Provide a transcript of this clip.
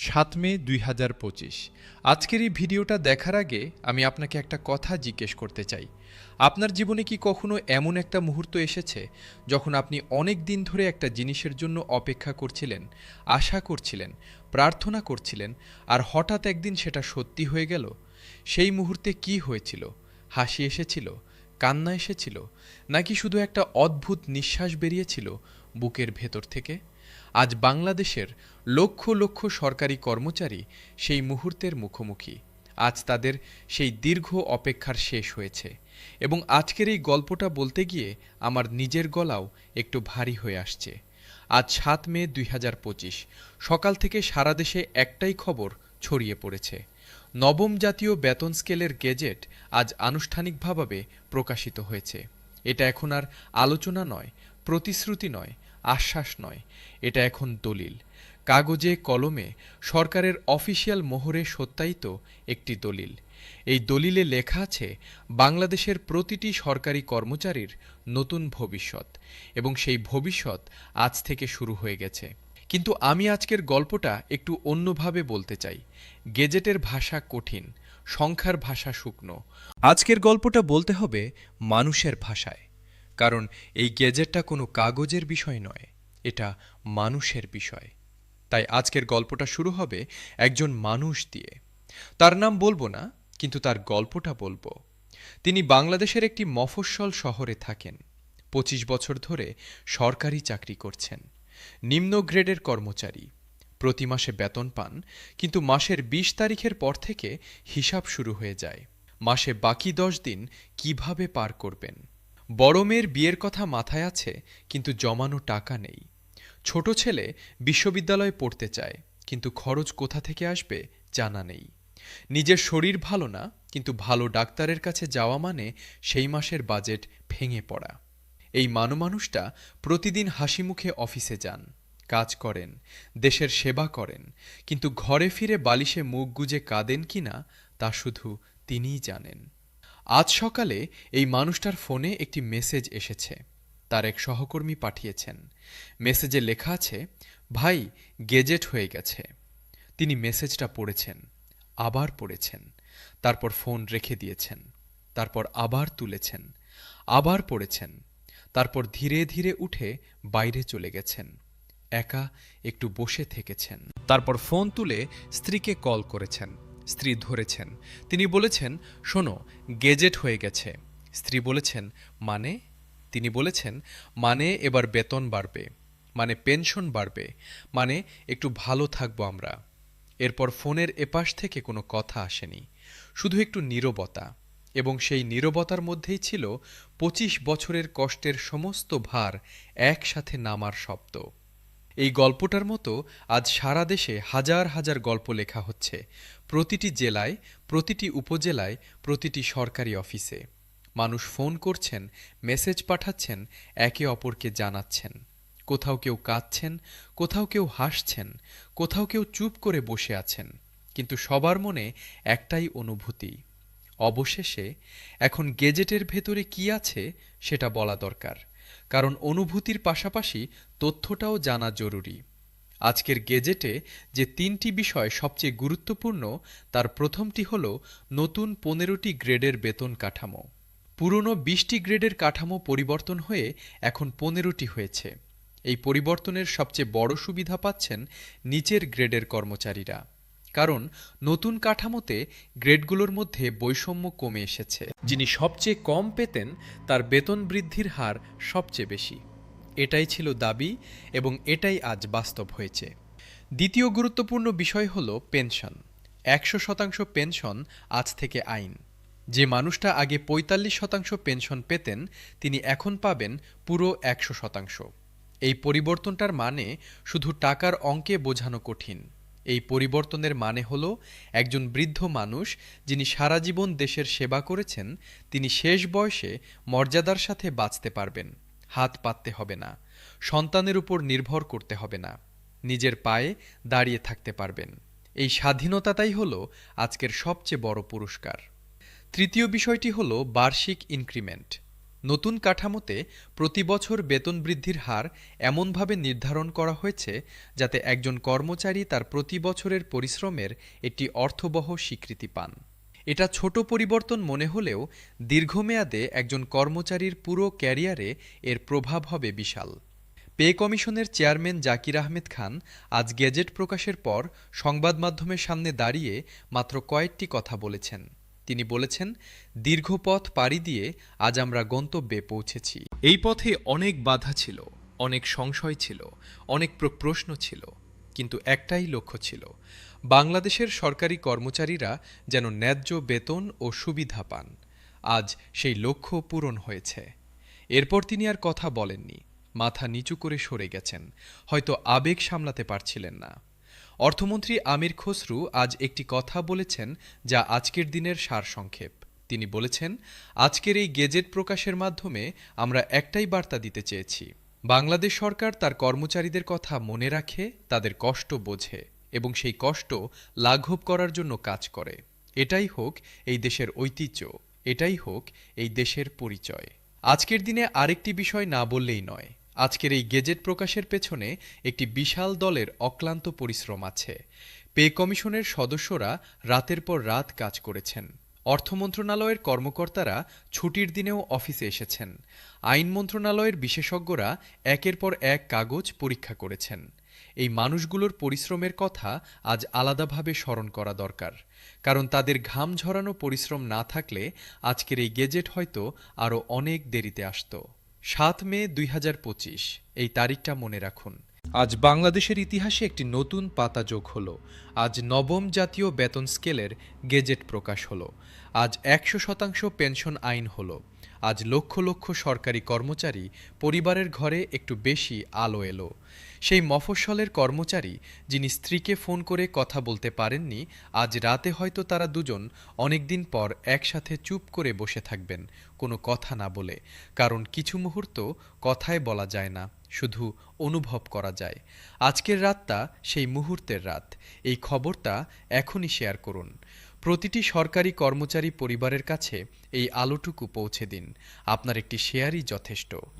৭ মে ২০২৫। আজকের এই ভিডিওটা দেখার আগে আমি আপনাকে একটা কথা জিজ্ঞেস করতে চাই। আপনার জীবনে কি কখনো এমন একটা মুহূর্ত এসেছে যখন আপনি অনেক দিন ধরে একটা জিনিসের জন্য অপেক্ষা করছিলেন, আশা করছিলেন, প্রার্থনা করছিলেন, আর হঠাৎ একদিন সেটা সত্যি হয়ে গেল? সেই মুহূর্তে কি হয়েছিল? হাসি এসেছিল, কান্না এসেছিল, নাকি শুধু একটা অদ্ভুত নিঃশ্বাস বেরিয়েছিল বুকের ভেতর থেকে? আজ বাংলাদেশের লক্ষ লক্ষ সরকারি কর্মচারী সেই মুহূর্তের মুখোমুখি। আজ তাদের সেই দীর্ঘ অপেক্ষার শেষ হয়েছে, এবং আজকের এই গল্পটা বলতে গিয়ে আমার নিজের গলাও একটু ভারী হয়ে আসছে। আজ ৭ মে ২০২৫, সকাল থেকে সারা দেশে একটাই খবর ছড়িয়ে পড়েছে। নবম জাতীয় বেতন স্কেলের গেজেট আজ আনুষ্ঠানিকভাবে প্রকাশিত হয়েছে। এটা এখন আর আলোচনা নয়, প্রতিশ্রুতি নয়, আশ্বাস নয়, এটা এখন দলিল। কাগজে কলমে সরকারের অফিসিয়াল মোহরে সত্যায়িত একটি দলিল। এই দলিলে লেখা আছে বাংলাদেশের প্রতিটি সরকারি কর্মচারীর নতুন ভবিষ্যৎ, এবং সেই ভবিষ্যৎ আজ থেকে শুরু হয়ে গেছে। কিন্তু আমি আজকের গল্পটা একটু অন্যভাবে বলতে চাই। গেজেটের ভাষা কঠিন, সংখ্যার ভাষা শুকনো। আজকের গল্পটা বলতে হবে মানুষের ভাষায়, কারণ এই গেজেটটা কোনো কাগজের বিষয় নয়, এটা মানুষের বিষয়। তাই আজকের গল্পটা শুরু হবে একজন মানুষ দিয়ে। তার নাম বলবো না, কিন্তু তার গল্পটা বলবো। তিনি বাংলাদেশের একটি মফস্বল শহরে থাকেন। ২৫ বছর ধরে সরকারি চাকরি করছেন। নিম্ন গ্রেডের কর্মচারী, প্রতি মাসে বেতন পান, কিন্তু মাসের ২০ তারিখের পর থেকে হিসাব শুরু হয়ে যায়। মাসে বাকি ১০ দিন কিভাবে পার করবেন? বড় মেয়ের বিয়ের কথা মাথায় আছে, কিন্তু জমানো টাকা নেই। ছোট ছেলে বিশ্ববিদ্যালয়ে পড়তে চায়, কিন্তু খরচ কোথা থেকে আসবে জানা নেই। নিজের শরীর ভালো না, কিন্তু ভালো ডাক্তারের কাছে যাওয়া মানে সেই মাসের বাজেট ভেঙে পড়া। এই মানুষটা প্রতিদিন হাসিমুখে অফিসে যান, কাজ করেন, দেশের সেবা করেন, কিন্তু ঘরে ফিরে বালিশে মুখ গুজে কাঁদেন কিনা তা শুধু তিনিই জানেন। আজ সকালে এই মানুষটার ফোনে একটি মেসেজ এসেছে। তার এক সহকর্মী পাঠিয়েছেন। মেসেজে লেখা আছে, ভাই, গেজেট হয়ে গেছে। তিনি মেসেজটা পড়েছেন, আবার পড়েছেন, তারপর ফোন রেখে দিয়েছেন, তারপর আবার তুলেছেন, আবার পড়েছেন, তারপর ধীরে ধীরে উঠে বাইরে চলে গেছেন। একা একটু বসে থেকেছেন। তারপর ফোন তুলে স্ত্রীকে কল করেছেন। স্ত্রী ধরেছেন। তিনি বলেছেন, শোনো, গেজেট হয়ে গেছে। স্ত্রী বলেছেন, মানে? তিনি বলেছেন, মানে এবার বেতন বাড়বে, মানে পেনশন বাড়বে, মানে একটু ভালো থাকবো আমরা। এরপর ফোনের এপাশ থেকে কোনো কথা আসেনি, শুধু একটু নীরবতা, এবং সেই নীরবতার মধ্যেই ছিল ২৫ বছরের কষ্টের সমস্ত ভার একসাথে নামার শব্দ। এই গল্পটার মতো আজ সারা দেশে হাজার হাজার গল্প লেখা হচ্ছে, প্রতিটি জেলায়, প্রতিটি উপজেলায়, প্রতিটি সরকারি অফিসে। মানুষ ফোন করছেন, মেসেজ পাঠাচ্ছেন, একে অপরকে জানাচ্ছেন। কোথাও কেউ কাঁদছেন, কোথাও কেউ হাসছেন, কোথাও কেউ চুপ করে বসে আছেন, কিন্তু সবার মনে একটাই অনুভূতি, অবশেষে এখন গেজেটের ভেতরে কি আছে সেটা বলা দরকার, কারণ অনুভূতির পাশাপাশি তথ্যটাও জানা জরুরি। আজকের গেজেটে যে ৩টি বিষয় সবচেয়ে গুরুত্বপূর্ণ, তার প্রথমটি হল নতুন ১৫টি গ্রেডের বেতন কাঠামো। পুরনো ২০টি গ্রেডের কাঠামো পরিবর্তন হয়ে এখন ১৫টি হয়েছে। এই পরিবর্তনের সবচেয়ে বড় সুবিধা পাচ্ছেন নিচের গ্রেডের কর্মচারীরা, কারণ নতুন কাঠামোতে গ্রেডগুলোর মধ্যে বৈষম্য কমে এসেছে। যিনি সবচেয়ে কম পেতেন তার বেতন বৃদ্ধির হার সবচেয়ে বেশি। এটাই ছিল দাবি, এবং এটাই আজ বাস্তব হয়েছে। দ্বিতীয় গুরুত্বপূর্ণ বিষয় হল পেনশন। ১০০% পেনশন আজ থেকে আইন। যে মানুষটা আগে ৪৫% পেনশন পেতেন, তিনি এখন পাবেন পুরো ১০০%। এই পরিবর্তনটার মানে শুধু টাকার অঙ্কে বোঝানো কঠিন। এই পরিবর্তনের মানে হল একজন বৃদ্ধ মানুষ যিনি সারা জীবন দেশের সেবা করেছেন, তিনি শেষ বয়সে মর্যাদার সাথে বাঁচতে পারবেন। হাত পাততে হবে না, সন্তানের উপর নির্ভর করতে হবে না, নিজের পায়ে দাঁড়িয়ে থাকতে পারবেন। এই স্বাধীনতাটাই হল আজকের সবচেয়ে বড় পুরস্কার। তৃতীয় বিষয়টি হল বার্ষিক ইনক্রিমেন্ট। নতুন কাঠামোতে প্রতি বছর বেতন বৃদ্ধির হার এমনভাবে নির্ধারণ করা হয়েছে যাতে একজন কর্মচারী তার প্রতি বছরের পরিশ্রমের একটি অর্থবহ স্বীকৃতি পান। এটা ছোট পরিবর্তন মনে হলেও দীর্ঘমেয়াদে একজন কর্মচারীর পুরো ক্যারিয়ারে এর প্রভাব হবে বিশাল। পে কমিশনের চেয়ারম্যান জাকির আহমেদ খান আজ গেজেট প্রকাশের পর সংবাদ মাধ্যমের সামনে দাঁড়িয়ে মাত্র কয়েকটি কথা বলেছেন। তিনি বলেছেন, দীর্ঘ পথ পাড়ি দিয়ে আজ আমরা গন্তব্যে পৌঁছেছি। এই পথে অনেক বাধা ছিল, অনেক সংশয় ছিল, অনেক প্রশ্ন ছিল, কিন্তু একটাই লক্ষ্য ছিল, বাংলাদেশের সরকারি কর্মচারীরা যেন ন্যায্য বেতন ও সুবিধা পান। আজ সেই লক্ষ্য পূরণ হয়েছে। এরপর তিনি আর কথা বলেননি, মাথা নিচু করে সরে গেছেন, হয়তো আবেগ সামলাতে পারছিলেন না। অর্থমন্ত্রী আমির খসরু আজ একটি কথা বলেছেন যা আজকের দিনের সারসংক্ষেপ। তিনি বলেছেন, আজকের এই গেজেট প্রকাশের মাধ্যমে আমরা একটাই বার্তা দিতে চেয়েছি, বাংলাদেশ সরকার তার কর্মচারীদের কথা মনে রাখে, তাদের কষ্ট বোঝে এবং সেই কষ্ট লাঘব করার জন্য কাজ করে। এটাই হোক এই দেশের ঐতিহ্য, এটাই হোক এই দেশের পরিচয়। আজকের দিনে আরেকটি বিষয় না বললেই নয়, আজকের এই গেজেট প্রকাশের পেছনে একটি বিশাল দলের অক্লান্ত পরিশ্রম আছে। পে কমিশনের সদস্যরা রাতের পর রাত কাজ করেছেন। অর্থ মন্ত্রণালয়ের কর্মকর্তারা ছুটির দিনেও অফিসে এসেছেন। আইন মন্ত্রণালয়ের বিশেষজ্ঞরা একের পর এক কাগজ পরীক্ষা করেছেন। এই মানুষগুলোর পরিশ্রমের কথা আজ আলাদাভাবে স্মরণ করা দরকার, কারণ তাদের ঘাম ঝরানো পরিশ্রম না থাকলে আজকের এই গেজেট হয়তো আরও অনেক দেরিতে আসত। ৭ মে ২০২৫, এই তারিখটা মনে রাখুন। আজ বাংলাদেশের ইতিহাসে একটি নতুন পাতা যোগ হলো। আজ নবম জাতীয় বেতন স্কেলের গেজেট প্রকাশ হলো। আজ ১০০% পেনশন আইন হলো। আজ লক্ষ লক্ষ সরকারি কর্মচারী পরিবারের ঘরে একটু বেশি আলো এলো। সেই মফস্বলের কর্মচারী যিনি স্ত্রীকে ফোন করে কথা বলতে পারেননি, আজ রাতে হয়তো তারা দুজন অনেকদিন পর একসাথে চুপ করে বসে থাকবেন, কোনো কথা না বলে। কারণ কিছু মুহূর্ত কথায় বলা যায় না, শুধু অনুভব করা যায়। আজকের রাতটা সেই মুহূর্তের রাত। এই খবরটা এখনই শেয়ার করুন। প্রতিটি সরকারি কর্মচারী পরিবারের কাছে এই আলোটুকু পৌঁছে দিন। আপনার একটি শেয়ারই যথেষ্ট।